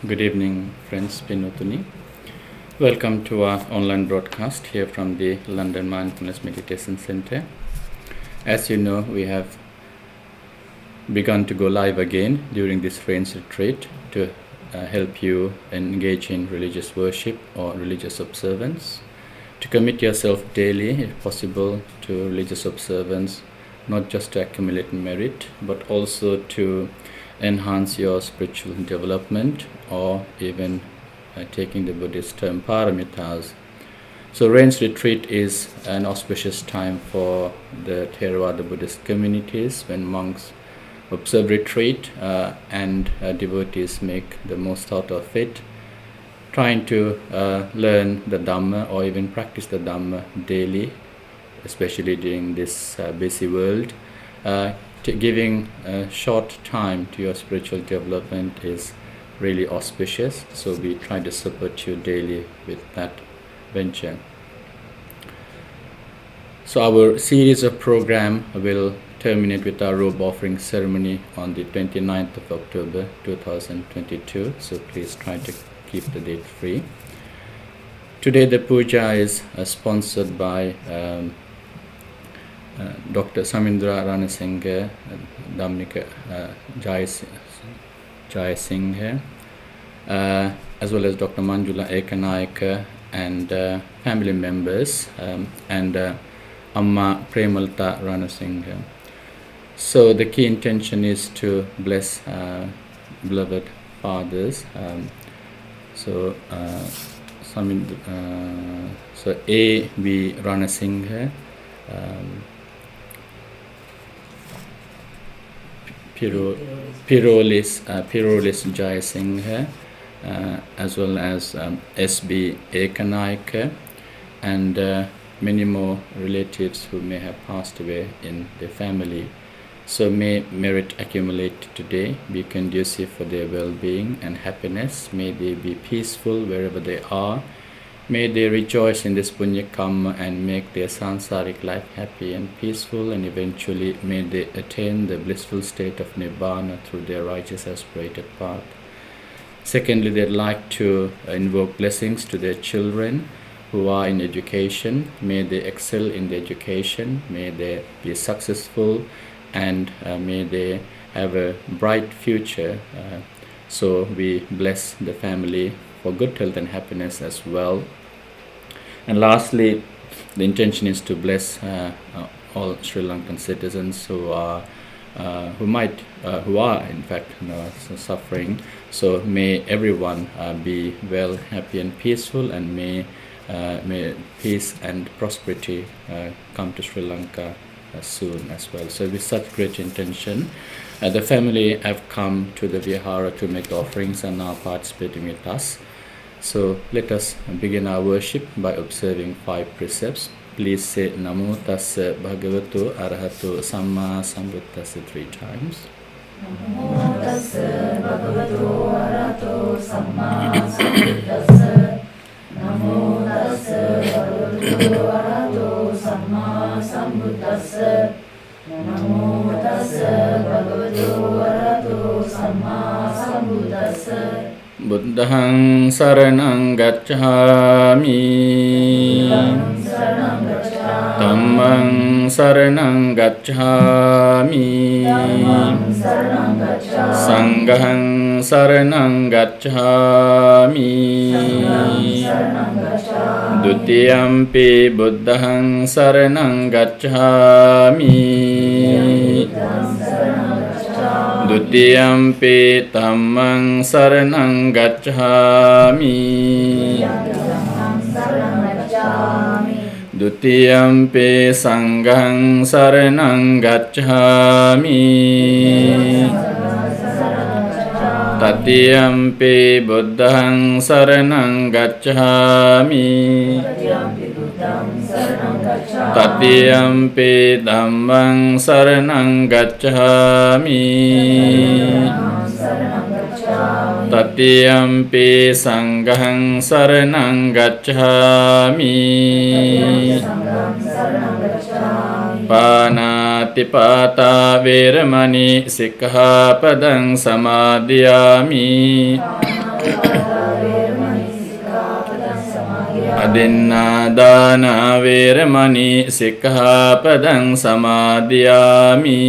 Good evening, friends. Pinotuni. Welcome to our online broadcast here from the London Mindfulness Meditation Center. As you know, we have begun to go live again during this Rains retreat to help you engage in religious worship or religious observance, to commit yourself daily, if possible, to religious observance, not just to accumulate merit, but also to enhance your spiritual development, or even taking the Buddhist term paramitas. So Rains retreat is an auspicious time for the Theravada Buddhist communities when monks observe retreat and devotees make the most out of it, trying to learn the Dhamma or even practice the Dhamma daily, especially during this busy world. Giving a short time to your spiritual development is really auspicious, so we try to support you daily with that venture. So our series of program will terminate with our robe offering ceremony on the 29th of October 2022, so please try to keep the date free. Today the puja is sponsored by Dr. Samindra Ranasinghe, Dhammika Jayasinghe, as well as Dr. Manjula Ekanayaka and family members, and Amma Premalta Ranasinghe. So the key intention is to bless beloved fathers. So A.V. Ranasinghe, Pirolis Jayasinghe, as well as S.B. Ekanayaka, and many more relatives who may have passed away in the family. So may merit accumulate today be conducive for their well-being and happiness. May they be peaceful wherever they are. May they rejoice in this punya karma and make their sansaric life happy and peaceful, and eventually may they attain the blissful state of Nibbana through their righteous aspirated path. Secondly, they'd like to invoke blessings to their children who are in education. May they excel in their education, may they be successful, and may they have a bright future. So we bless the family for good health and happiness as well. And lastly, the intention is to bless all Sri Lankan citizens who are in fact suffering. So may everyone be well, happy and peaceful, and may peace and prosperity come to Sri Lanka soon as well. So with such great intention, the family have come to the Vihara to make offerings and now participating with us. So let us begin our worship by observing 5 precepts. Please say Namo Tassa Bhagavato Arahato Samma Sambuddhassa 3 times. Namo Tassa Bhagavato Arahato Samma Sambuddhassa. Namo Tassa Bhagavato Arahato Samma Sambuddhassa. Namo Tassa Bhagavato Arahato Samma Sambuddhassa. Buddhang saranang gacchami, Dhammang saranang gacchami, Sanghang saranang gacchami, Dutiyampi buddhang saranang gacchami, Dutiyampi dhammang saranang gacchami, Dutiyampi sanghang saranang gacchami, Tatiyampi buddhang saranang gacchami, Tatiyampi dhammang saranang gacchami, Tatiyampi sanghang saranang gacchami, Panatipata veramani sikkhapadang samadhiyami. Adinādāna vēramaṇī sikkhapaдаṃ samādhiyāmi.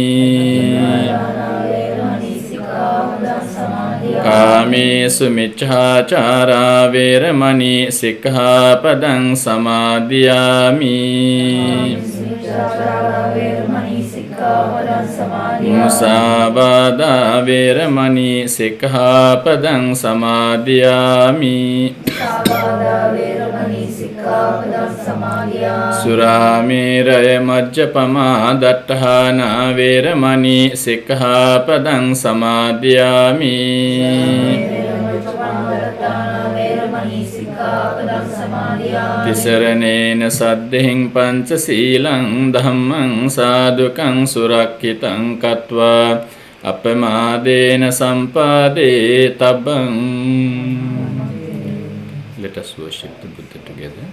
Kāmesu miccācārā vēramaṇī sikkhapadaṃ samādhiyāmi. Musāvādā vēramaṇī sikkhapadaṃ samādhiyāmi. Surāmēraya majjapamā daṭṭhāna vēramaṇī sikkhapadaṃ samādhiyāmi. Tisaranena saddhiṃ pañcasīlaṃ dhammaṃ sādhukaṃ surakkitaṃ kattvā apamādena sampādetabaṃ. Let us worship the Buddha together.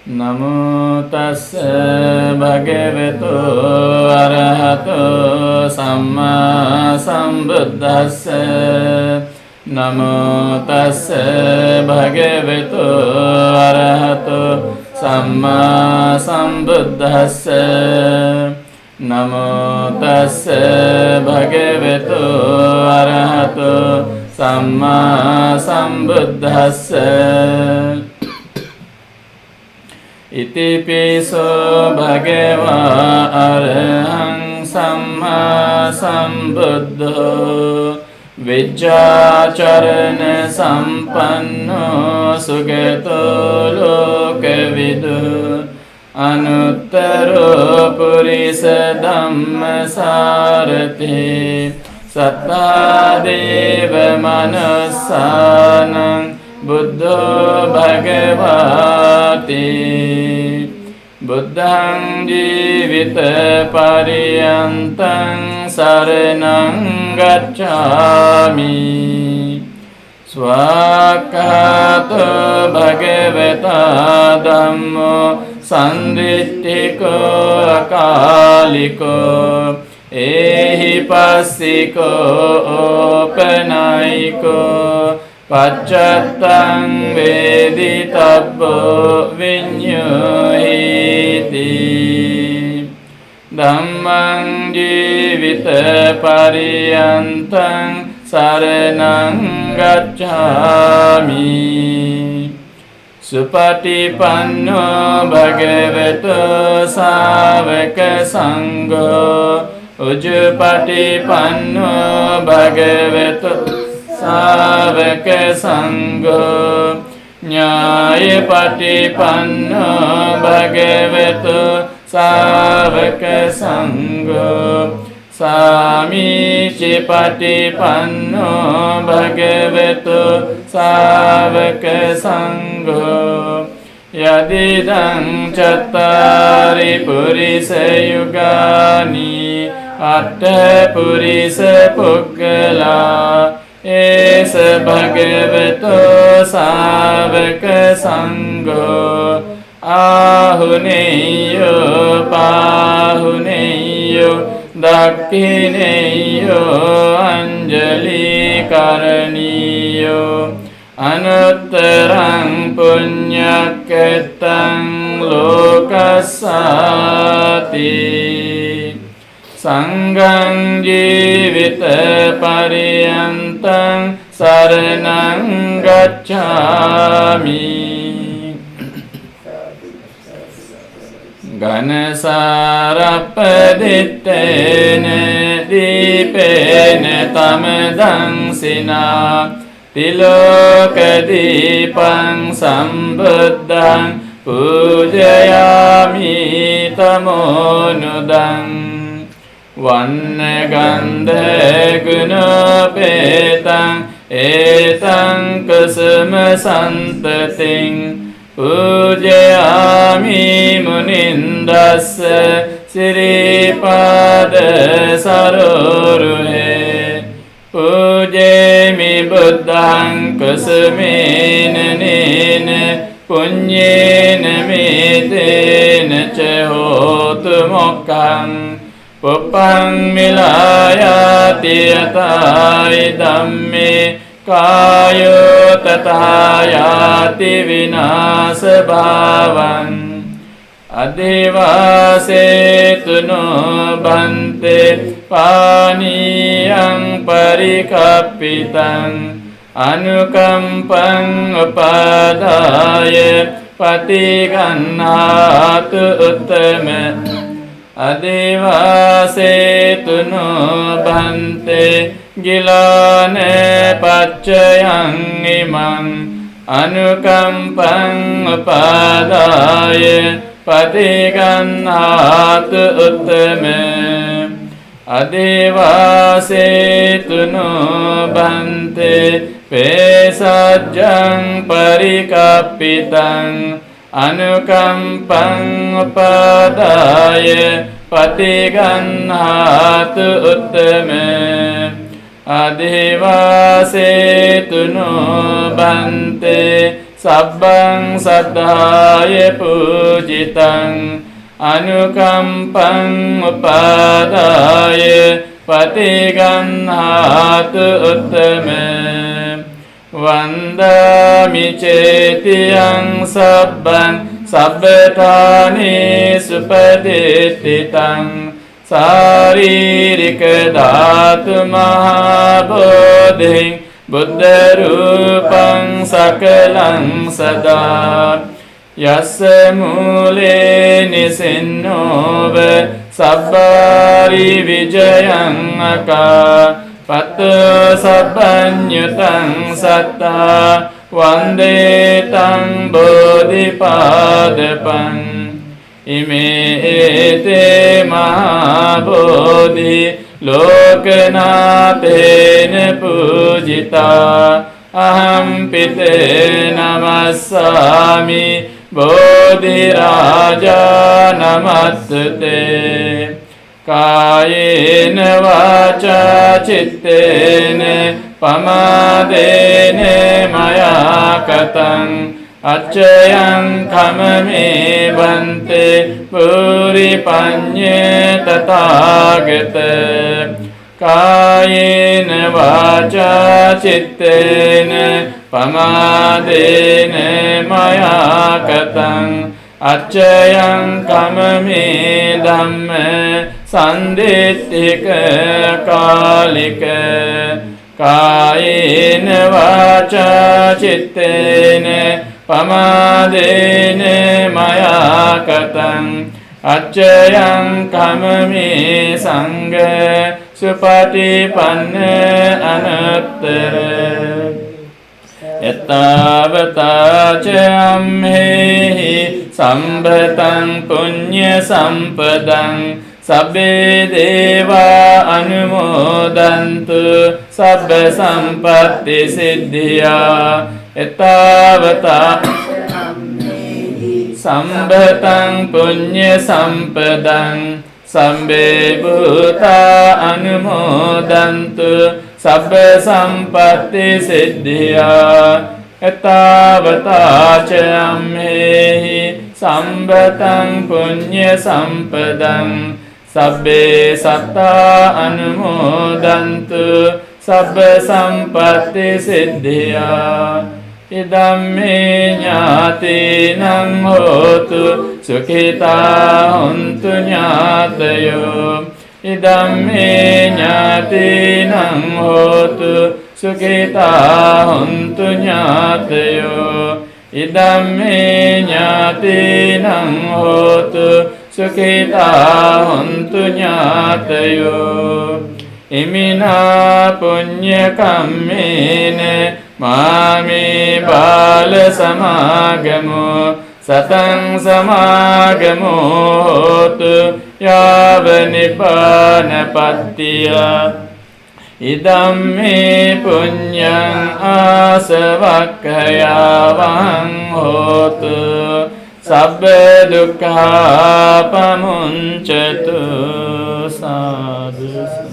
Namo tassa bhagavato arahato samma sambuddhassa. Namo tassa bhagavato arahato samma sambuddhassa. Namo tassa bhagavato arahato samma sambuddhassa. Iti piso bhagava arahaṃ samma sambuddho vijjācarana sampanno sugato lokavidu anuttaro purisa dhammasārati sattā deva manussānaṃ Buddho bhagavati. Buddhaṃ jīvita pariyantaṃ saranaṃ gacchāmi. Svakkhāto bhagavata dhammo sandriṭṭhiko akāliko ehi passiko opanayiko Paccattaṃ veditabbo viññuhiti. Dhammaṃ jīvita pariyantaṃ saranaṃ gacchāmi. Supatipanno bhagavato sāvaka saṅgho ujjupatipanno bhagavato sāvaka saṅgho ñāyapatipanno bhagavato sāvaka saṅgho sāmīcipatipanno bhagavato sāvaka saṅgho yadidaṃ cattāri purisa yugāni atta purisa puggala esa bhagavato sāvaka saṅgho ahuneyo pahuneyo dakhineyo anjali karaniyo anuttaraṃ puññaketaṃ lokassāti. Sanghaṃ jīvita pariyantaṃ saranaṃ gacchāmi. Ganasārappadittena dīpena tamadaṃ tilokadīpaṃ sambuddhaṃ pujayāmi tamonudaṃ. Vannagandha gunopetaṃ etaṃ kusuma santatiṃ pujayāmi munindassa siripada saroruhe. Pujayami buddhaṃ kusumena nena puññena mitena ca hotu mokkhaṃ පුප්පං මිලායාති යතයි ධම්මේ කායෝ තථායාති විනාශ භාවං අදේවාසේතුනෝ බන්තේ පානීයං පරිකප්පිතං අනුකම්පං උපාදාය පටිගන්නාතු උත්තම අදේවාසේතුනෝ බන්තේ ගිලාන පච්චයං ඉමං අනුකම්පං උපාදාය පටිගන්නාතු උත්තම අදේවාසේතුනෝ බන්තේ පේසජ්ජං පරිකප්පිතං අනුකම්පං උපාදාය පටිගන්නාතු උත්තම අදේවාසේතුනෝ බන්තේ සබ්බං සද්ධාය පූජිතං අනුකම්පං උපාදාය පටිගන්නාතු උත්තම වන්දාමි චේතියං සබ්බං සබ්බඨානේ සුපදිට්ඨිතං සාරීරික ධාතු මහා බෝධිං බුද්ධ රූපං සකලං සදා යස්ස මූලේ නිසින්නෝව සබ්බාරි විජයං අකා පත්ත සබ්බඤ්ඤතං සත්තා වන්දේ තං බෝධිපාදපං ඉමේතේ මහා බෝධි ලෝකනාතේන පූජිතා අහං පිතේ නමස්සාමි බෝධි රාජා නමස්තේ කායේන වාචා චිත්තේන පමාදේන මයා කතං අච්චයං කමමේ බන්තේ පුරි පඤ්ඤේ තථාගත කායේන වාචා චිත්තේන පමාදේන මයා කතං අච්චයං කමමේ ධම්ම සන්දිට්ඨික කාලික කායේන වාචා චිත්තේන පමාදේන මයා කතං අච්චයං කමමේ සංඝ සුපටිපන්න අනුත්තර යතාවතා ච අම්හෙහි සම්භතං පුඤ්ඤ සම්පදං සබ්බේ දේවා අනුමෝදන්තු සබ්බ සම්පත්ති සිද්ධියා යතාවතා සම්භතං පුඤ්ඤ සම්පදං සම්බේ භූතා අනුමෝදන්තු සබ්බ සම්පත්ති සිද්ධියා එතාවතා ච අම්හෙහි සම්භතං පුඤ්ඤ සම්පදං සබ්බේ සත්තා අනුමෝදන්තු සබ්බ සම්පත්ති සිද්ධියා ඉදම්මේ ඥාතිනං හෝතු සුඛිතා හොන්තු ඥාතයෝ ඉදම්මේ ඥාතිනං හෝතු සුඛිතා හොන්තු ඥාතයෝ ඉදම්මේ ඥාතිනං හෝතු සුඛිතා හොන්තු ඥාතයෝ ඉමිනා පුඤ්ඤ කම්මේන මාමේ බාල සමාගමෝ සතං සමාගමෝ හෝතු යාව නිපානපත්තිය ඉදම්මේ පුඤ්ඤං ආසවක්ඛයාවං හෝතු සබ්බ දුක්ඛා පමුංචතු සාදු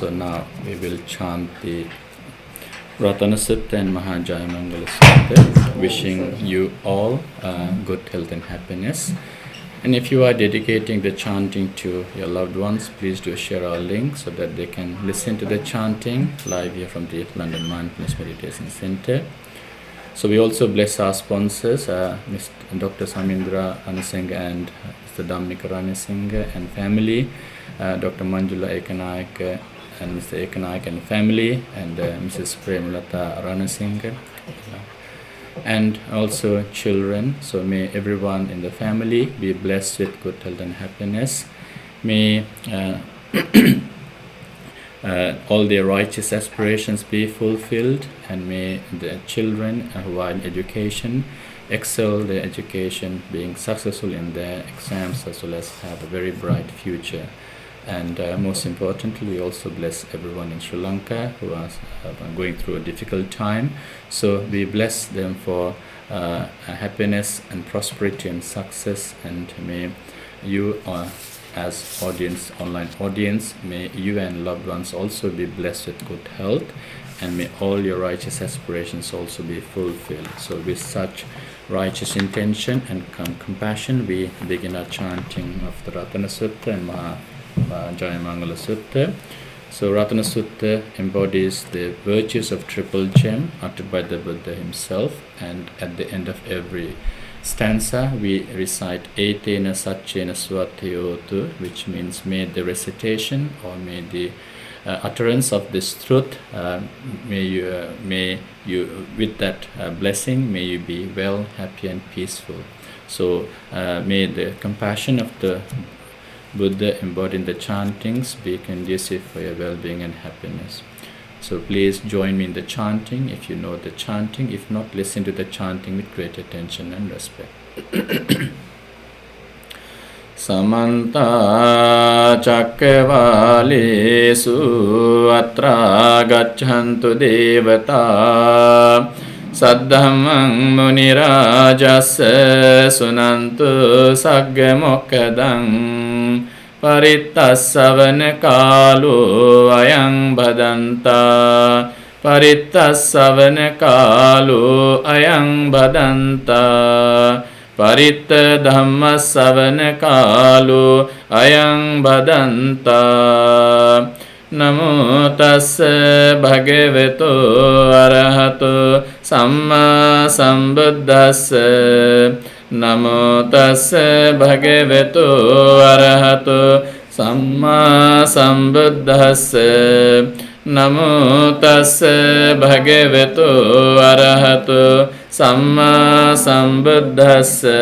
So now we will chant the Ratana Sutta and Mahajayamangala Sutta, wishing you all good health and happiness. And if you are dedicating the chanting to your loved ones, please do share our link so that they can listen to the chanting live here from the London Mindfulness Meditation Center. So we also bless our sponsors, Mr. Dr. Samindra Anasinghe and Mr. Dhammika Ranasinghe and family, Dr. Manjula Ekanaik and Mr. Ekanaik and family, and Mrs. Premlata Ranasinghe, and also children. So may everyone in the family be blessed with good health and happiness. May all their righteous aspirations be fulfilled, and may the children who are in education excel their education, being successful in their exams as well as have a very bright future. And most importantly, we also bless everyone in Sri Lanka who are going through a difficult time. So we bless them for happiness and prosperity and success, and may you as audience, online audience, may you and loved ones also be blessed with good health, and may all your righteous aspirations also be fulfilled. So with such righteous intention and compassion, we begin our chanting of the Ratana Sutta and Mahajayamangala Sutta. So Ratana Sutta embodies the virtues of Triple Gem uttered by the Buddha himself, and at the end of every stanza we recite Etena Satchena Swatayotu, which means may the recitation or may the utterance of this truth, may you with that blessing, may you be well, happy and peaceful. So may the compassion of the Buddha embodied in the chantings be conducive for your well-being and happiness. So please join me in the chanting if you know the chanting. If not, listen to the chanting with great attention and respect. Samanta Chakravalesu Atra Gacchantu Devata Saddhammang Munirajassa Sunantu Saggamokadang Paritta Savana Kalu Ayang Badanta Paritta Savana Kalu Ayang Badanta Paritta Dhamma Savana Kalu Ayang Badanta Namo Tassa Bhagavato Arahato Samma Sambuddhassa Namo Tassa Bhagavato Arahato Samma Sambuddhassa Namo Tassa Bhagavato Arahato Samma Sambuddhassa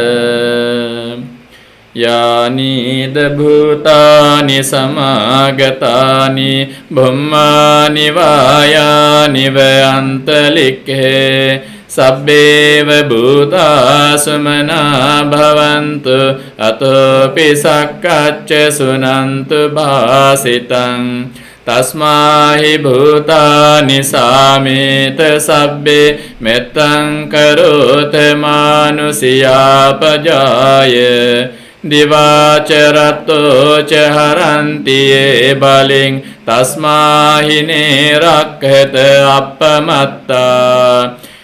Yani Bhutani Samagatani Bhummani Vayani Vayantalikhe Sabbeva Bhuta Sumana Bhavantu Atopi Sakkacca Sunantu Bhasitang Tasmahi Bhutani Samita Sabbe Mettang Karote Manusiya Pajaya Divacarato Chaharanti Baling Tasmahine Rakhata Appamatta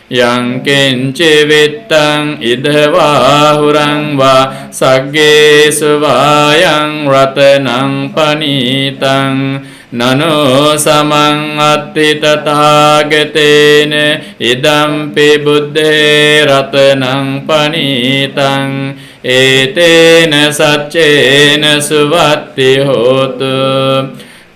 Yang kinci vittang idhvahurang va sagge suvayang ratanang panitang nano samang atti tathagatene idampi buddhe ratanang panitang etena saccena suvatti hotu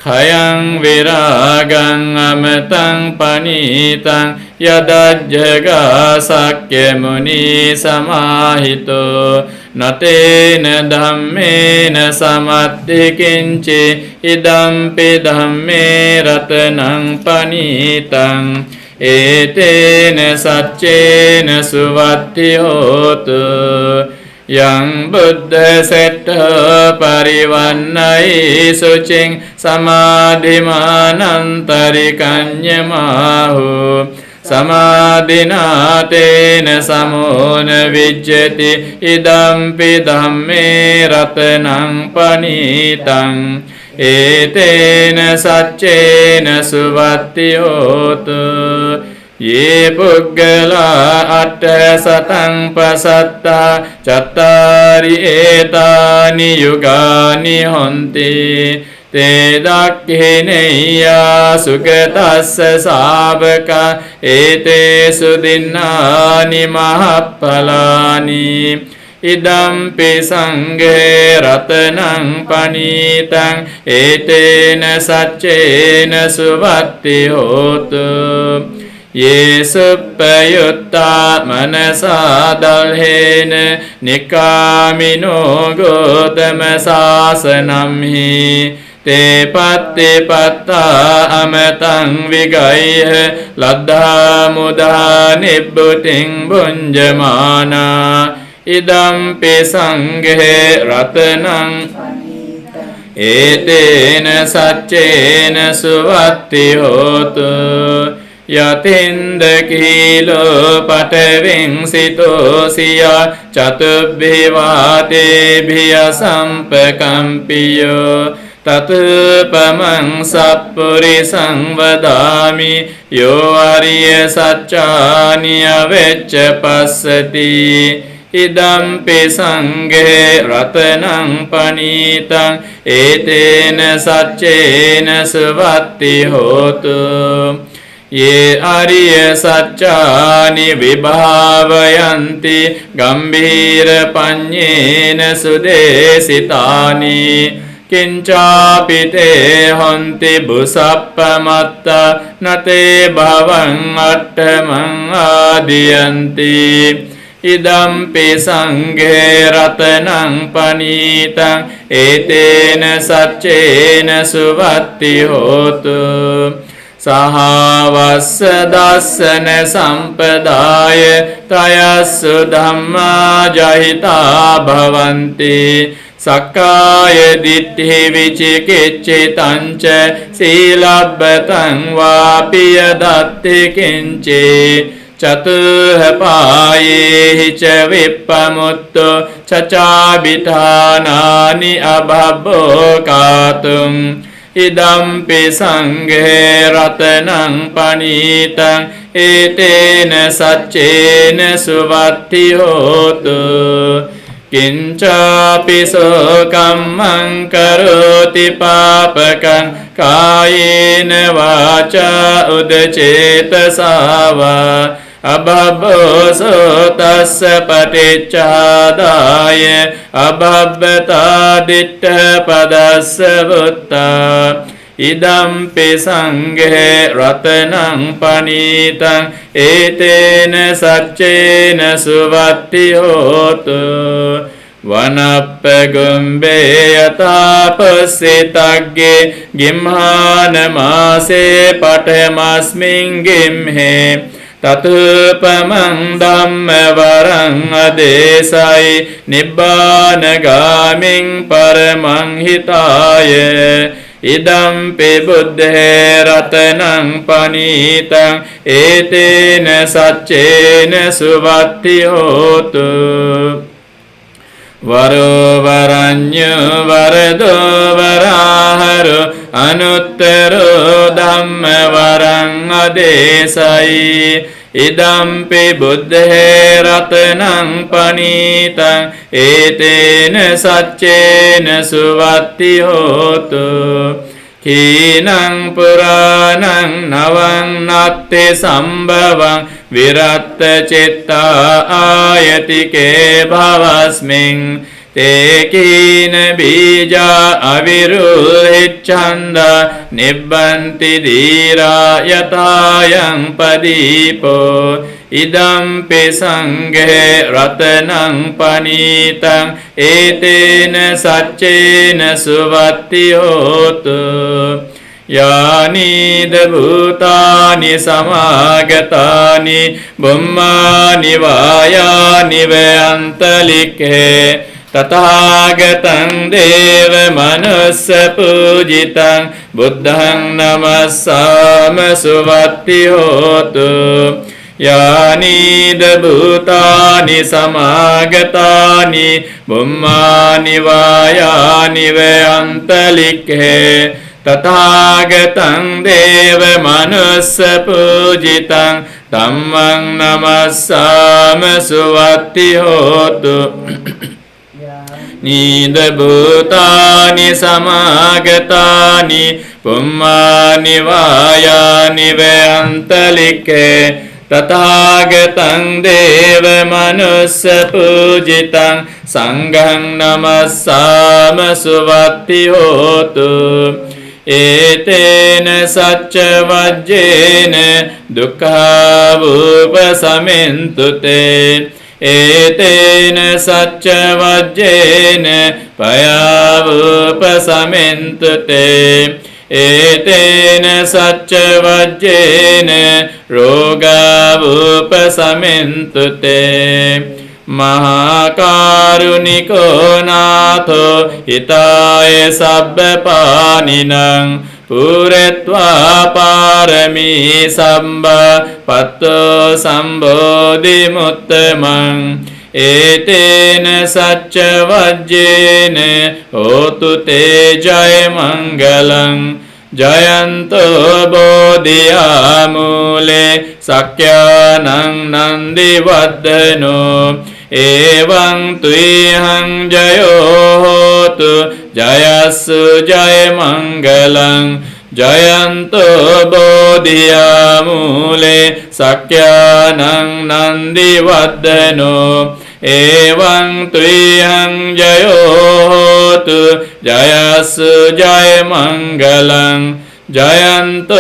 khayang viragang amatang panitang yadajjaga sakya muni samahito natena dhammena samatti kinci idampi dhamme ratanang panitang etena saccena suvatti hotu yang buddha setta parivannai sucing samadhimanantari kanyamahu samadhina tena samona vijjati idampi dhamme ratanang panitang etena saccena suvatti hotu. Ye puggala atta satang pasatta cattari etani yugani honti. Te dakhineya sugatassa savaka ete sudinnani mahappalani. Idampi sanghe ratanang panitang etena saccena suvatti hotu. Ye suppayutta manasa dalhena nikamino gotama sasanamhi. Te patti patta amatang vigaya laddha mudha nibbuting bunjamana. Idampi sanghe ratanang etena saccena suvatti hotu. Yatinda kilo pataving sito siya chatubhivate bhiya sampakampiyo. Tatupamang sappurisang vadami yo ariya saccani avecca passati. Idampi sanghe ratanang panitang etena saccena suvatti hotu. Ye ariya saccani vibhavayanti gambhira panyena sudesitani. Kincapi te honti busappamatta nate bhavang attamang adiyanti. Idampi sanghe ratanang panitang etena saccena suvatti hotu. Sahavassa dassana sampadaya tayassu dhamma jahita bhavanti. Sakkaya ditthi vicikiccitanca silabbatang vapiya datti kinci. Catuha payehi ca vippamutto cacabithanani abhabbo katung. Idampi sanghe ratanang panitang etena saccena suvatti hotu. Kincapi sokammang karoti papakang kayena vaca udcetasava. Abhabbo sotassa paticcadaya abhabbata ditta padassa vutta. Idampi sanghe ratanang panitang etena saccena suvatti hotu. Vanappa gumbe yatapasitagge gimhana mase patamasmin gimhe. Tatupamang dhamma varang adesai nibbana gaming paramang hitaya. Idampi buddhe ratanang panitang etena saccena suvatti hotu. Varo varanyo varado varaharo anuttaro dhamma varang adesai. Idampi buddhe ratanang panitang etena saccena suvatti hotu. Kinang puranang nawang natte sambhavang viratta citta ayatike bhavasming. Te kina bija aviruhiccanda nibbanti dhira yatayang padipo. Idampi sanghe ratanang panitang etena saccena suvatti hotu. Yani bhutani samagatani bummani vayani veyantalike. Tathāgatang deva manussa pujitang buddhang namassāma suvatti hotu. Yanida bhutani samagatani Bummani vayani veyantalikhe Tathagatam deva manussa pujitam Dhammam namassama suvatti hotu Nida bhutani samagatani Pummani vayani veyantalikhe Tathagatam deva manussa pujitam Sangham namassama suvatti hotu Etena sacca vajjena dukkha upasamintute Etena sacca vajjena paya upasamintute Etena sacca vajjena roga upasamintute Mahakaruniko natho hitaye sabbapaninang Puretva parami samba patto sambodhi muttamang Etena sacca vajjena hotu te jaya mangalang Jayanto bodhiyamule sakyanang nandi vaddano Evang tuihang jayo hotu jayassu jaya mangalang Jayanto bodhiyamule sakyanang nandi vaddano Evang tuihang jayo hotu jayassu jaya mangalang Jayanto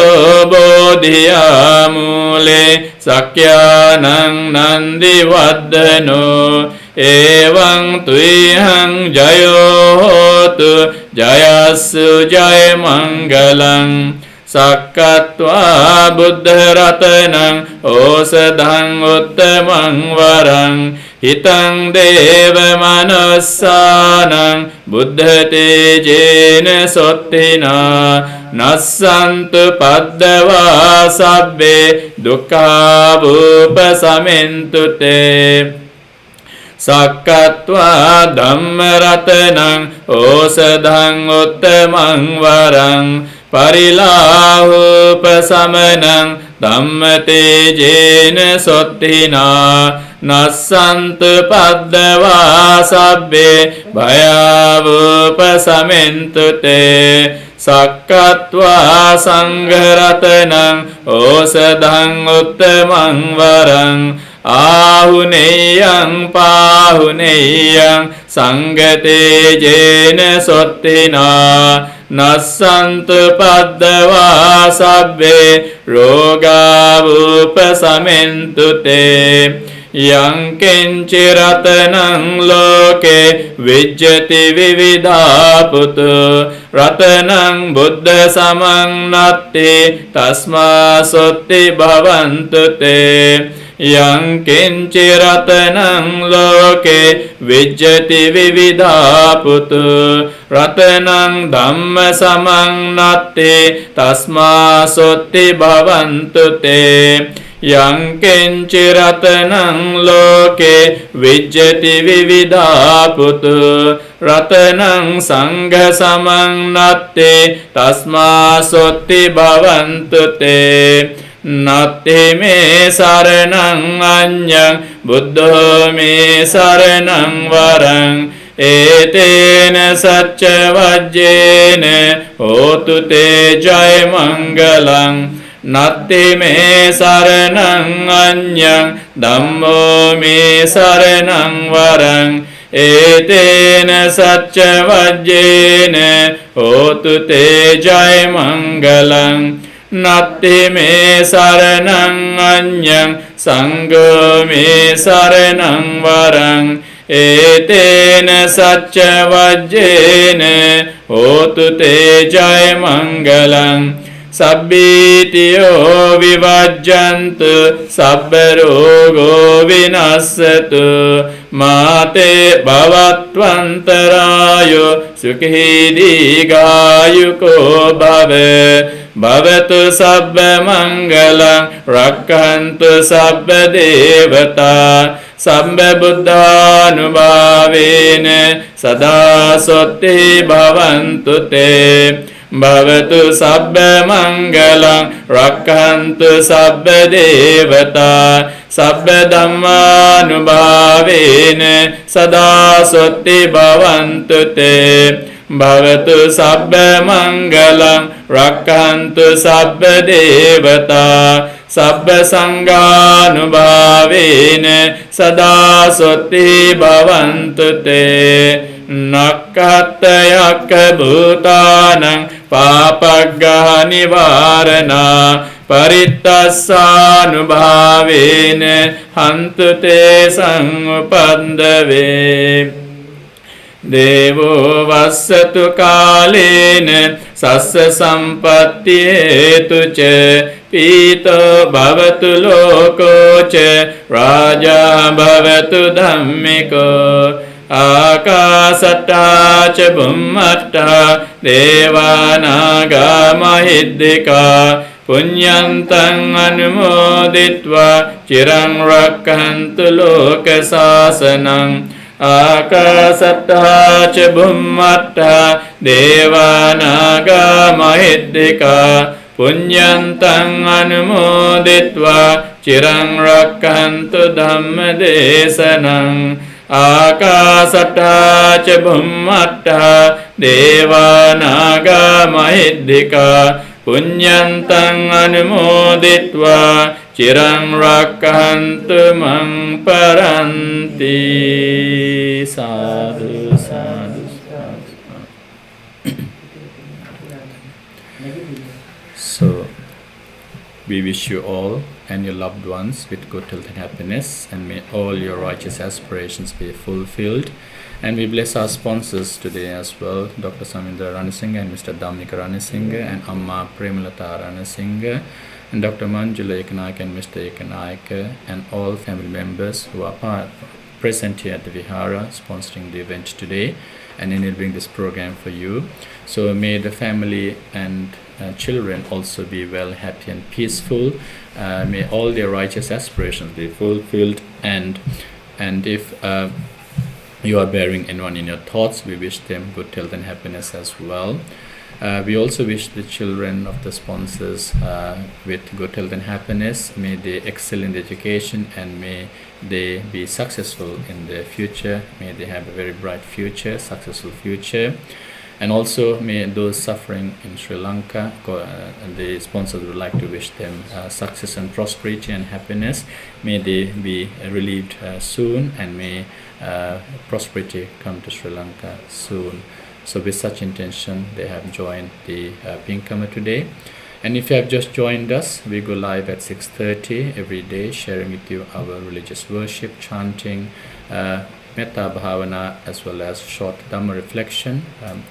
bodhiyamule sakyanang nandi vaddano Evang tuihang jayo hotu jayassu jaya mangalang Sakkatva buddha ratanang osadhang uttamang varang Hitang deva manussanang buddha tejena sottina Nassantu paddava sabbe dukkha upasamintute Sakkatva dhammaratanang osadhang uttamang varang Parilahupasamanang dhammatejena sottina Nassantu paddava sabbe bhayavupasamintute Sakkatva sangharatanang osadhang uttamang varang Ahuneyang pahuneyang sangatejena sottina Nassantu paddava sabbe roga upasamintute Yang kinci ratanang loke vijjati vividha putu Ratanang buddha samang natti tasma sotti bhavantute Yang kinci ratanang loke vijjati vividha putu Ratanang dhamma samang natti tasma sotti bhavantute Yang kinci ratanang loke vijjati vividha putu Ratanang sangha samang natti tasma sotti bhavantute Natti me saranang anyang buddho me saranang varang Etena sacca vajjena hotu te jaya mangalang Natti me saranang anyang dhammo me saranang varang Etena sacca vajjena hotu te jaya mangalang Natti me saranang anyang sangho me saranang varang Etena sacca vajjena hotu te jaya mangalang Sabbitiyo vivajjantu sabbarogo vinassatu Mate bhavatvantarayo sukhi digayuko bhave bhavatu sabba mangalam rakkantu sabba devata sabba buddhanubhavene sada sotti bhavantu te bhavatu sabba mangalam rakkantu sabba devata sabba dhammanubhavene sada sotti bhavantu te bhavatu sabba mangalam rakkantu sabba devata sabba sanghanubhavene sada sotti bhavantu te Nakkatayakka bhutanam papaggaha nivarana parittassanubhavene hantu te samupandave Devo vassatu kalene sassa sampatti hetu ce pito bhavatu loko ce raja bhavatu dhammiko Akasatta ca bhummatta devanaga mahiddhika punyantang anumoditva cirang rakkantu loka sasanang Akasatta ca bhummatta devanaga mahiddhika punyantang anumoditva cirang rakkantu dhammadesanang Akasatta ca bhummatta devanaga mahiddhika punyantang anumoditva cirang rakkantu mang paranti sadhu sadhu sadhu. So we wish you all and your loved ones with good health and happiness, and may all your righteous aspirations be fulfilled. And we bless our sponsors today as well, Dr. Samindra Ranasinghe and Mr. Damnika Ranasinghe and Amma Premalata Ranasinghe and Dr. Manjula Ekanaik and Mr. Ekanaik and all family members who are present here at the Vihara sponsoring the event today and enabling this program for you. So may the family and children also be well, happy and peaceful. May all their righteous aspirations be fulfilled, and if you are bearing anyone in your thoughts, we wish them good health and happiness as well. We also wish the children of the sponsors with good health and happiness. May they excel in education and may they be successful in their future. May they have a very bright future, successful future. And also may those suffering in Sri Lanka, and the sponsors would like to wish them success and prosperity and happiness. May they be relieved soon, and may prosperity come to Sri Lanka soon. So with such intention, they have joined the Pinkama today. And if you have just joined us, we go live at 6:30 every day, sharing with you our religious worship, chanting, Metta Bhavana, as well as short Dhamma reflection,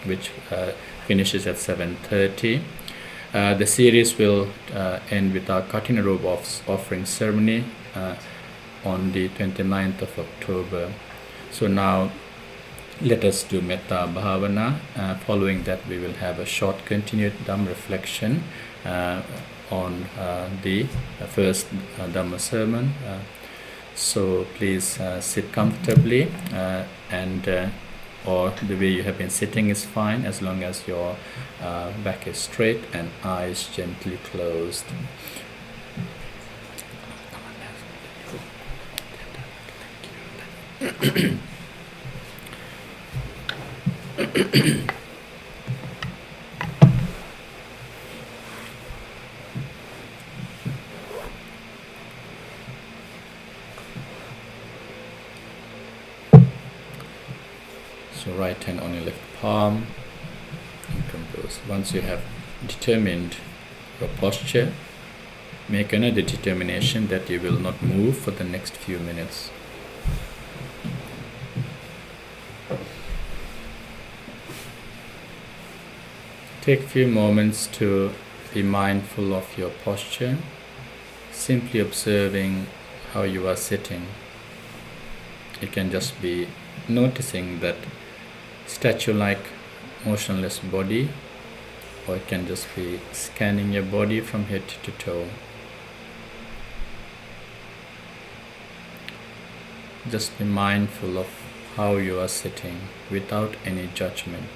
which finishes at 7:30. The series will end with our Kathina robe offering ceremony on the 29th of October. So now let us do Metta Bhavana. Following that, we will have a short continued Dhamma reflection on the first Dhamma sermon. So please sit comfortably, and or the way you have been sitting is fine, as long as your back is straight and eyes gently closed. So right hand on your left palm and compose. Once you have determined your posture, make another determination that you will not move for the next few minutes. Take a few moments to be mindful of your posture, simply observing how you are sitting. You can just be noticing that statue-like motionless body, or it can just be scanning your body from head to toe. Just be mindful of how you are sitting without any judgment.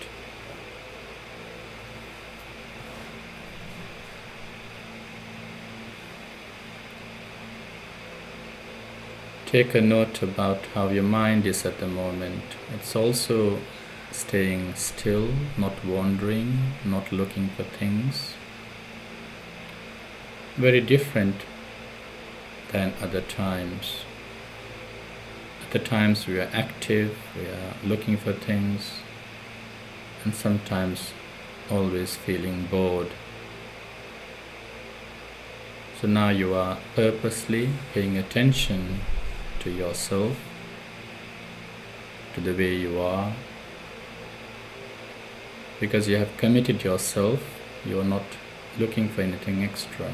Take a note about how your mind is at the moment. It's also staying still, not wandering, not looking for things. Very different than other times. At the times we are active, we are looking for things, and sometimes always feeling bored. So now you are purposely paying attention to yourself, to the way you are, because you have committed yourself. You are not looking for anything extra.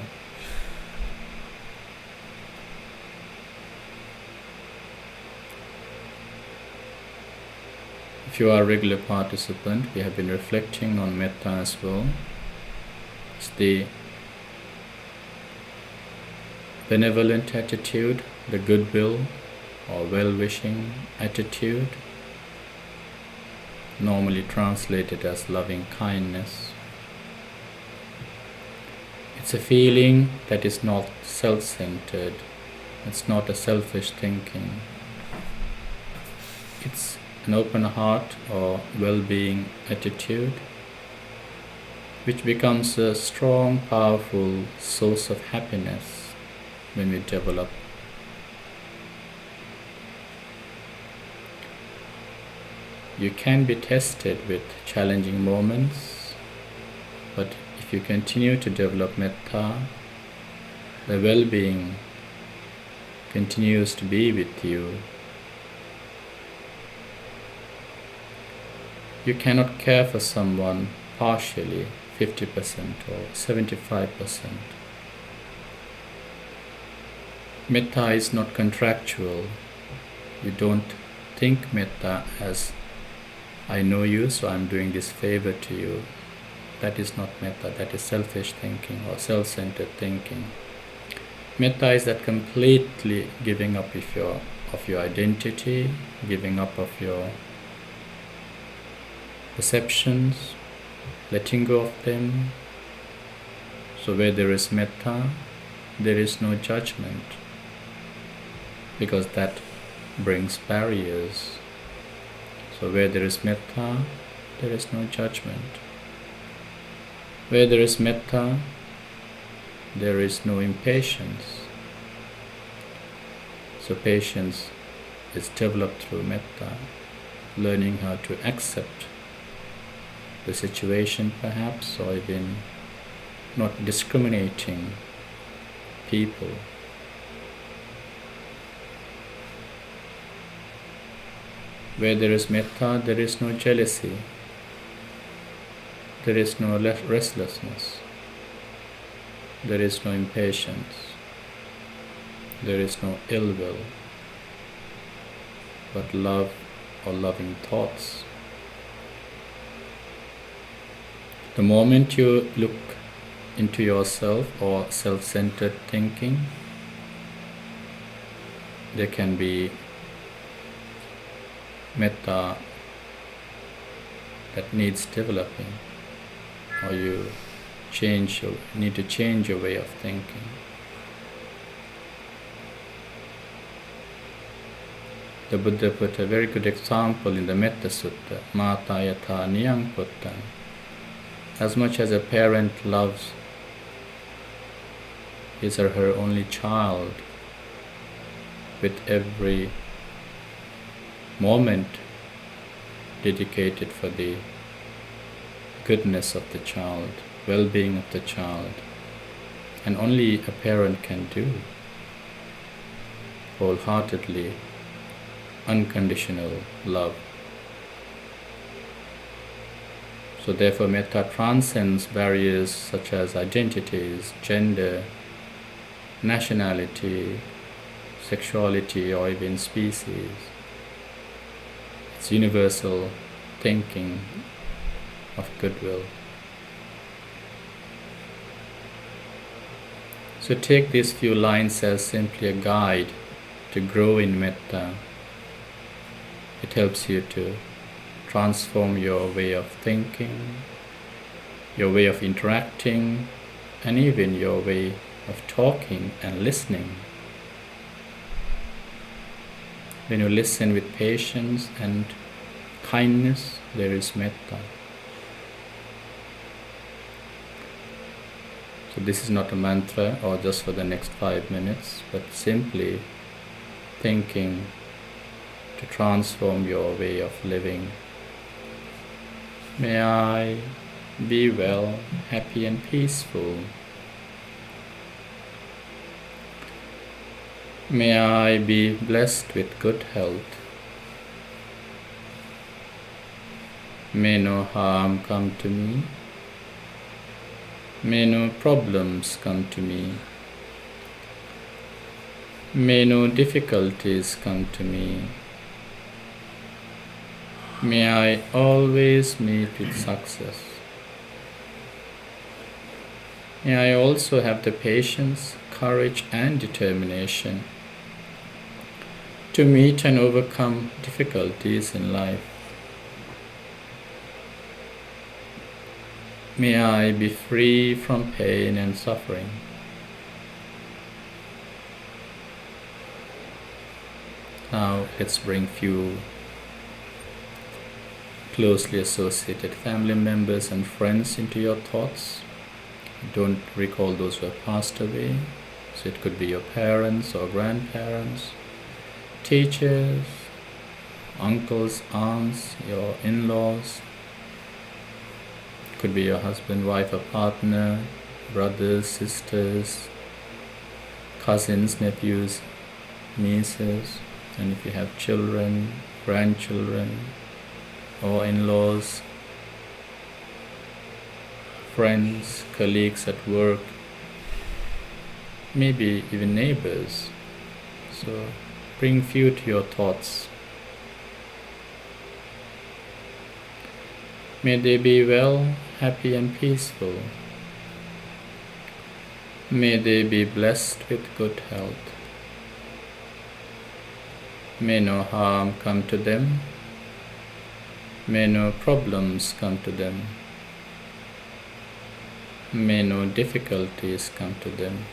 If you are a regular participant, we have been reflecting on metta as well. It's the benevolent attitude, the goodwill or well-wishing attitude, normally translated as loving kindness. It's a feeling that is not self-centered. It's not a selfish thinking. It's an open heart or well-being attitude, which becomes a strong, powerful source of happiness when we develop. You can be tested with challenging moments, but if you continue to develop metta, the well-being continues to be with you. You cannot care for someone partially, 50% or 75%. Metta is not contractual. You don't think metta as, I know you, so I'm doing this favor to you. That is not metta. That is selfish thinking or self-centered thinking. Metta is that completely giving up of your identity, giving up of your perceptions, letting go of them. So where there is metta, there is no judgment, because that brings barriers. So where there is metta, there is no judgment. Where there is metta, there is no impatience. So patience is developed through metta, learning how to accept the situation perhaps, or even not discriminating people. Where there is metta, there is no jealousy, there is no restlessness, there is no impatience, there is no ill will, but love or loving thoughts. The moment you look into yourself or self-centered thinking, there can be metta that needs developing, or you need to change your way of thinking. The Buddha put a very good example in the Metta Sutta, Mata yatha niyang puttam. As much as a parent loves his or her only child, with every moment dedicated for the goodness of the child, well-being of the child, and only a parent can do, wholeheartedly, unconditional love. So therefore metta transcends barriers such as identities, gender, nationality, sexuality, or even species. It's universal thinking of goodwill. So take these few lines as simply a guide to grow in metta. It helps you to transform your way of thinking, your way of interacting, and even your way of talking and listening. When you listen with patience and kindness, there is metta. So this is not a mantra or just for the next 5 minutes, but simply thinking to transform your way of living. May I be well, happy and peaceful. May I be blessed with good health. May no harm come to me. May no problems come to me. May no difficulties come to me. May I always meet with success. May I also have the patience, courage and determination to meet and overcome difficulties in life. May I be free from pain and suffering. Now let's bring few closely associated family members and friends into your thoughts. Don't recall those who have passed away. So it could be your parents or grandparents, teachers, uncles, aunts, your in-laws. Could be your husband, wife or partner, brothers, sisters, cousins, nephews, nieces, and if you have children, grandchildren, or in-laws, friends, colleagues at work, maybe even neighbors. So bring few to your thoughts. May they be well, happy and peaceful. May they be blessed with good health. May no harm come to them. May no problems come to them. May no difficulties come to them.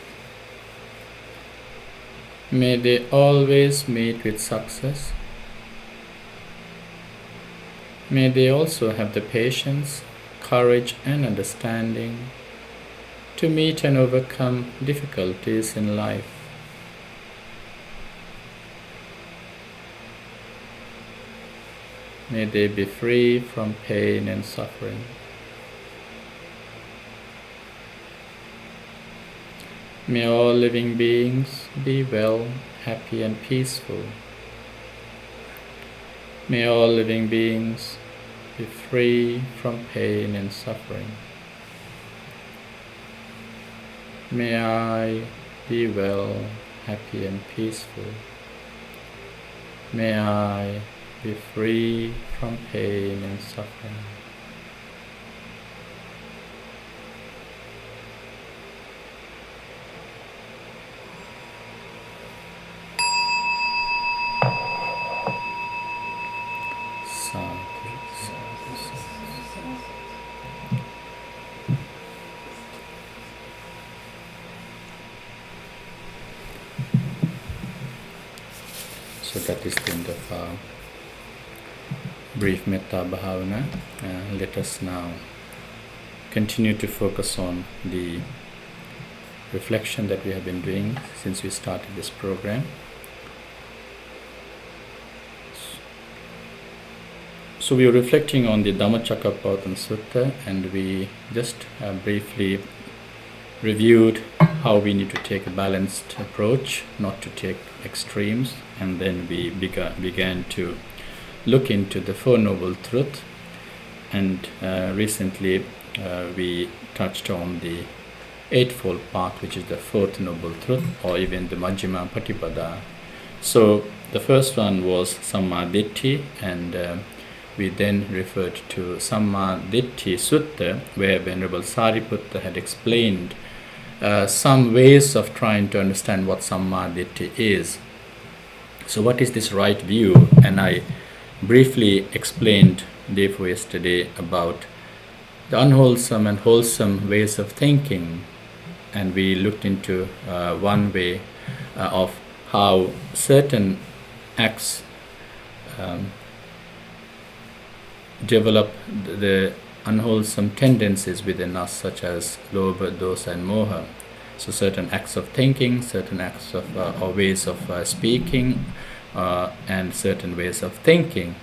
May they always meet with success. May they also have the patience, courage and understanding to meet and overcome difficulties in life. May they be free from pain and suffering. May all living beings be well, happy and peaceful. May all living beings be free from pain and suffering. May I be well, happy and peaceful. May I be free from pain and suffering. So that is the end of our brief Metta Bhavana. Let us now continue to focus on the reflection that we have been doing since we started this program. So we are reflecting on the Dhammacakkappavattana Sutta, and we just briefly reviewed how we need to take a balanced approach, not to take extremes, and then we began to look into the Four Noble Truths, and recently we touched on the Eightfold Path, which is the Fourth Noble Truth, or even the Majjhima Patipada. So The first one was Samadhi, and we then referred to Samadhi Sutta, where Venerable Sariputta had explained some ways of trying to understand what Samadhi is. So what is this right view? And I briefly explained day before yesterday about the unwholesome and wholesome ways of thinking, and we looked into one way of how certain acts develop the unwholesome tendencies within us, such as lobha, dosa, and moha. So certain acts of thinking, certain acts of or ways of speaking, and certain ways of thinking.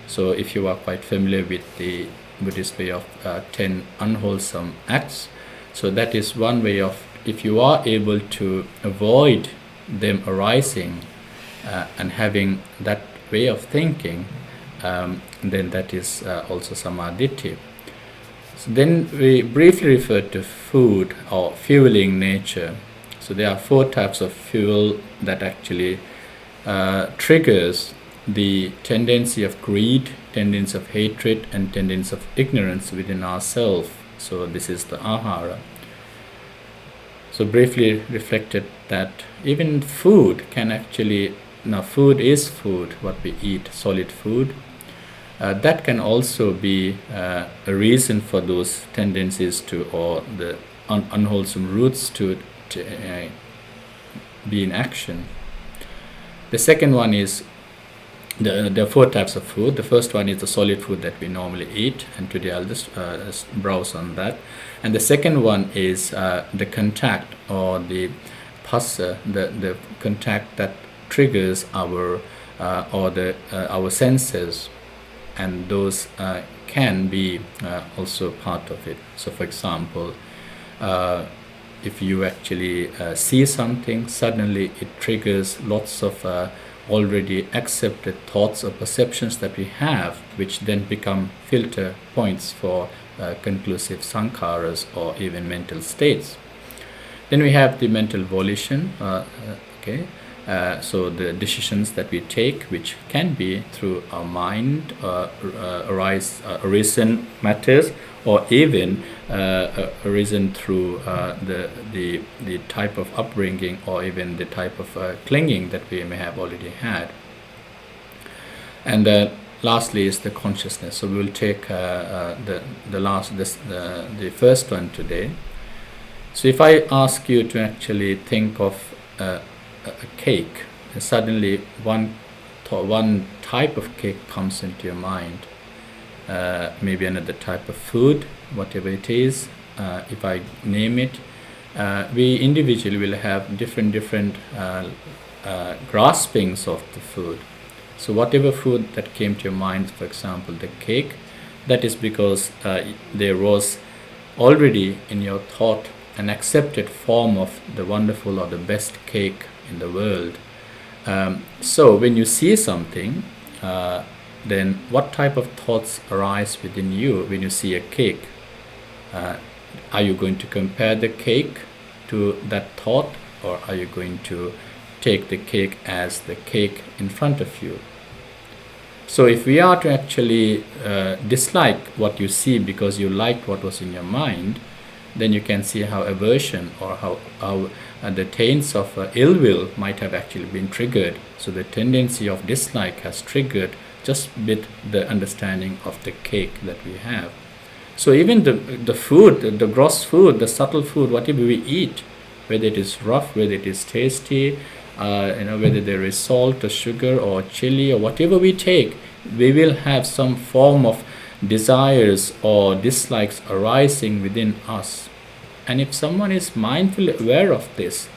So if you are quite familiar with the Buddhist way of 10 unwholesome acts, so that is one way of, if you are able to avoid them arising and having that way of thinking, then that is also Samadhi. So then we briefly referred to food or fueling nature. So there are 4 types of fuel that actually triggers the tendency of greed, tendency of hatred, and tendency of ignorance within ourselves. So this is the ahara. So briefly reflected that even food can actually, now food is food, what we eat, solid food. That can also be a reason for those tendencies to, or the unwholesome roots to be in action. The second one is, there are 4 types of food. The first one is the solid food that we normally eat, and today I'll just browse on that. And the second one is the contact, or the phassa, the contact that triggers our our senses, and those can be also part of it. So for example, if you actually see something, suddenly it triggers lots of already accepted thoughts or perceptions that we have, which then become filter points for conclusive sankharas or even mental states. Then we have the mental volition. So the decisions that we take, which can be through our mind, arisen matters, or even arisen through the type of upbringing, or even the type of clinging that we may have already had. And lastly is the consciousness. So we will take the first one today. So if I ask you to actually think of a cake, and suddenly one type of cake comes into your mind, maybe another type of food, whatever it is, if I name it, we individually will have different graspings of the food. So whatever food that came to your mind, for example the cake, that is because there was already in your thought an accepted form of the wonderful or the best cake in the world. So when you see something, then what type of thoughts arise within you when you see a cake? Are you going to compare the cake to that thought, or are you going to take the cake as the cake in front of you? So if we are to actually dislike what you see because you liked what was in your mind, then you can see how aversion, or how the taints of ill will might have actually been triggered. So the tendency of dislike has triggered just with the understanding of the cake that we have. So even the food, the gross food, the subtle food, whatever we eat, whether it is rough, whether it is tasty, whether there is salt or sugar or chili or whatever we take, we will have some form of desires or dislikes arising within us. And if someone is mindfully aware of this,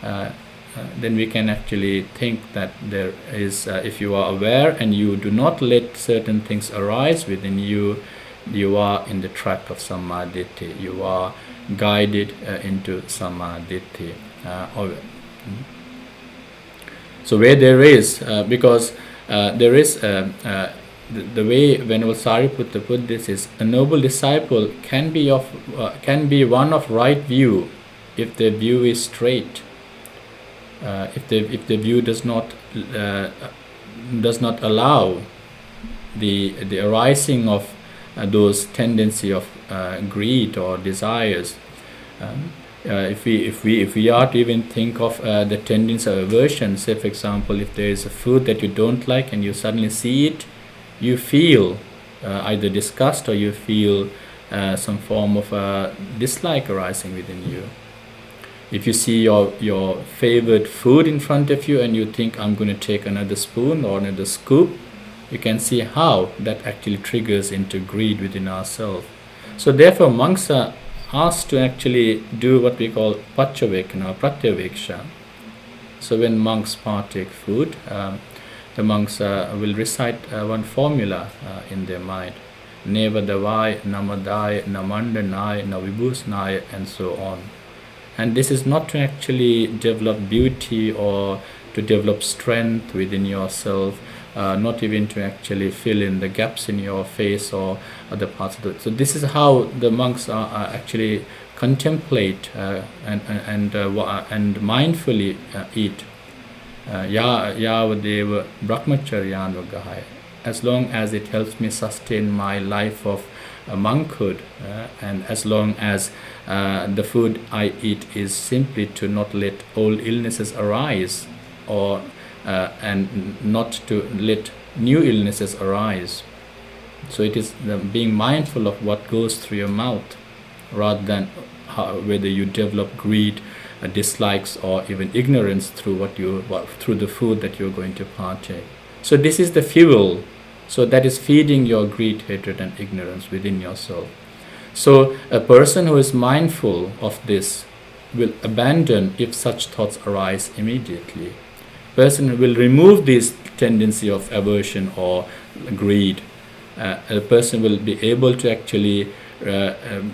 then we can actually think that there is, if you are aware and you do not let certain things arise within you, you are in the track of Samadhi. You are guided into Samadhi. So where there is, because there is the way Venerable Sariputta put this is, a noble disciple can be one of right view if the view is straight. if the view does not allow the arising of those tendency of greed or desires. If we are to even think of the tendency of aversion, say for example, if there is a food that you don't like and you suddenly see it, you feel either disgust or you feel some form of dislike arising within you. If you see your favorite food in front of you and you think, I'm going to take another spoon or another scoop, you can see how that actually triggers into greed within ourselves. So therefore monks are asked to actually do what we call pachavekana or pratyaveksha. So when monks partake food, the monks will recite one formula in their mind: Nevadavai, Namadai, Namandanai, Navibhusnai, and so on. And this is not to actually develop beauty or to develop strength within yourself, not even to actually fill in the gaps in your face or other parts of it. So this is how the monks are actually contemplate and mindfully eat. Yavadeva brahmacharyanvagahaya. As long as it helps me sustain my life of monkhood, and as long as the food I eat is simply to not let old illnesses arise, or and not to let new illnesses arise. So it is being mindful of what goes through your mouth, rather than whether you develop greed, dislikes, or even ignorance through through the food that you're going to partake. So this is the fuel. So that is feeding your greed, hatred, and ignorance within yourself. So a person who is mindful of this will abandon if such thoughts arise immediately. Person will remove this tendency of aversion or greed. A person will be able to actually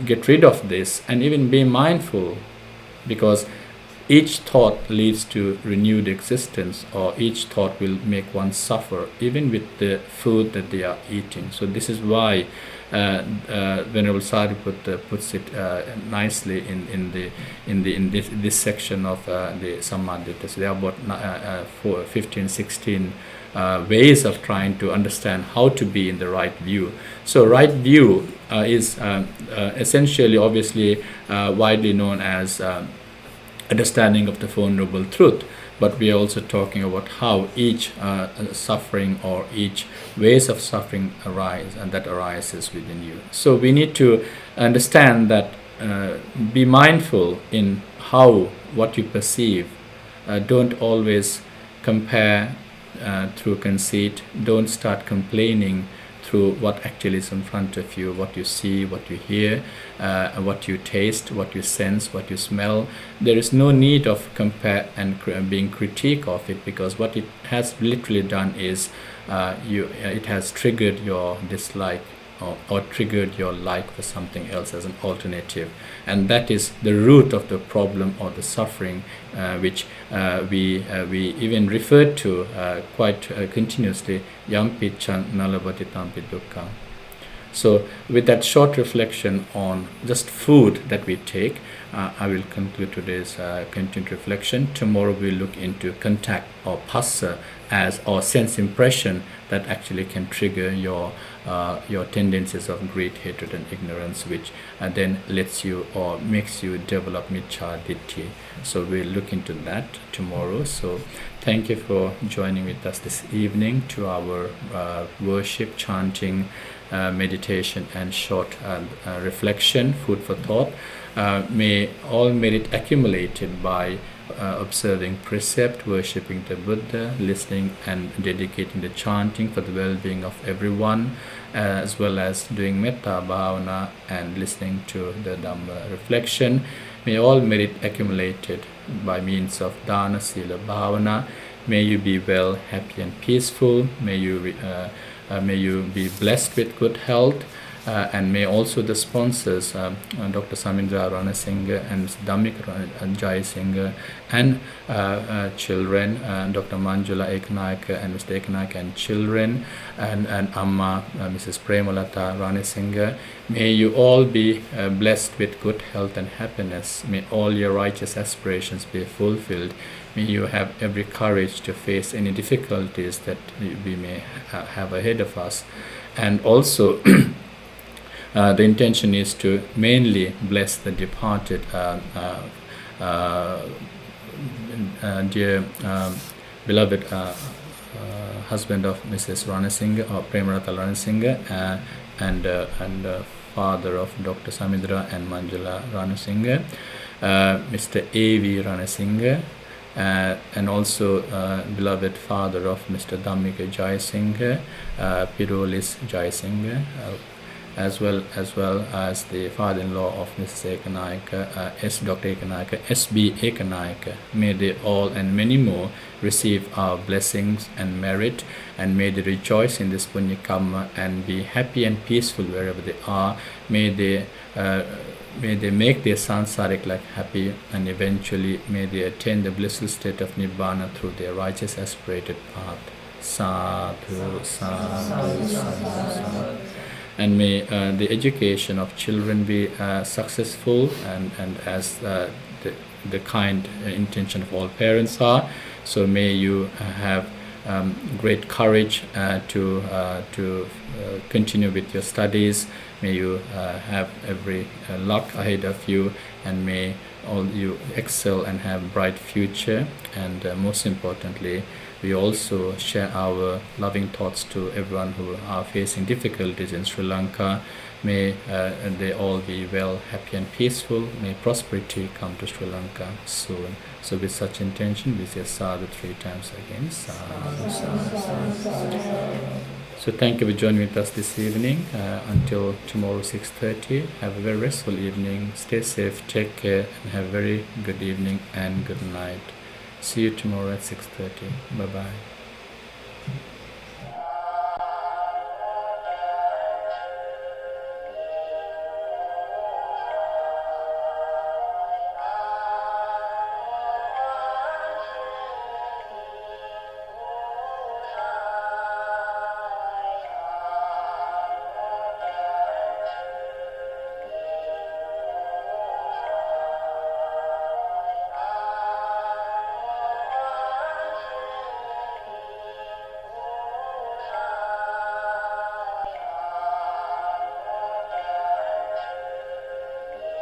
get rid of this and even be mindful, because each thought leads to renewed existence, or each thought will make one suffer, even with the food that they are eating. So this is why Venerable Sariputta puts it nicely in this section of the Samadhi. So there are about 15, 16 ways of trying to understand how to be in the right view. So right view is essentially, obviously, widely known as understanding of the Four Noble Truth, but we are also talking about how each suffering or each ways of suffering arise, and that arises within you. So we need to understand that, be mindful in what you perceive. Don't always compare through conceit. Don't start complaining through what actually is in front of you, what you see, what you hear, what you taste, what you sense, what you smell. There is no need of compare and being critique of it, because what it has literally done is it has triggered your dislike or triggered your like for something else as an alternative, and that is the root of the problem or the suffering, which we even refer to quite continuously, yampi chan nalabati tampi dukkha. So with that short reflection on just food that we take, I will conclude today's continued reflection. Tomorrow we'll look into contact or phassa as or sense impression that actually can trigger your tendencies of greed, hatred, and ignorance, which then lets you or makes you develop miccha ditthi. So we'll look into that tomorrow. So thank you for joining with us this evening to our worship, chanting, meditation, and short reflection, food for thought. May all merit accumulated by observing precept, worshipping the Buddha, listening and dedicating the chanting for the well-being of everyone, as well as doing metta bhavana and listening to the Dhamma reflection. May all merit accumulated by means of dana, sila, bhavana. May you be well, happy, and peaceful. May you be blessed with good health. And may also the sponsors, Dr. Samindra Ranasinghe and Mr. Dhammika Jayasinghe, and children, Dr. Manjula Eknaik and Mr. Eknaik and children, and Amma, Mrs. Premalata Ranasinghe, may you all be blessed with good health and happiness. May all your righteous aspirations be fulfilled. may you have every courage to face any difficulties that we may have ahead of us. And also, the intention is to mainly bless the departed dear beloved husband of Mrs. Ranasinghe, or Premarata Ranasinghe, and father of Dr. Samidra and Manjula Ranasinghe, Mr. A.V. Ranasinghe, and also beloved father of Mr. Dhammika Jayasinghe, Pirolis Jayasinghe, as well as the father-in-law of Mrs. Ekanayaka, Dr. Ekanayaka, S.B. Ekanayaka. May they all and many more receive our blessings and merit, and may they rejoice in this punya karma and be happy and peaceful wherever they are. May they make their sansaric life happy, and eventually may they attain the blissful state of Nibbana through their righteous aspirated path. Sadhu, sadhu, sadhu, sadhu. And may the education of children be successful, and as the kind intention of all parents are. So may you have great courage to continue with your studies. May you have every luck ahead of you, and may all you excel and have bright future. And most importantly, we also share our loving thoughts to everyone who are facing difficulties in Sri Lanka. May they all be well, happy and peaceful. May prosperity come to Sri Lanka soon. So with such intention, we say sadhu 3 times again. Sadhu, sadhu, sadhu. So thank you for joining with us this evening. Until tomorrow 6:30, have a very restful evening. Stay safe, take care, and have a very good evening and good night. See you tomorrow at 6:30. Bye-bye.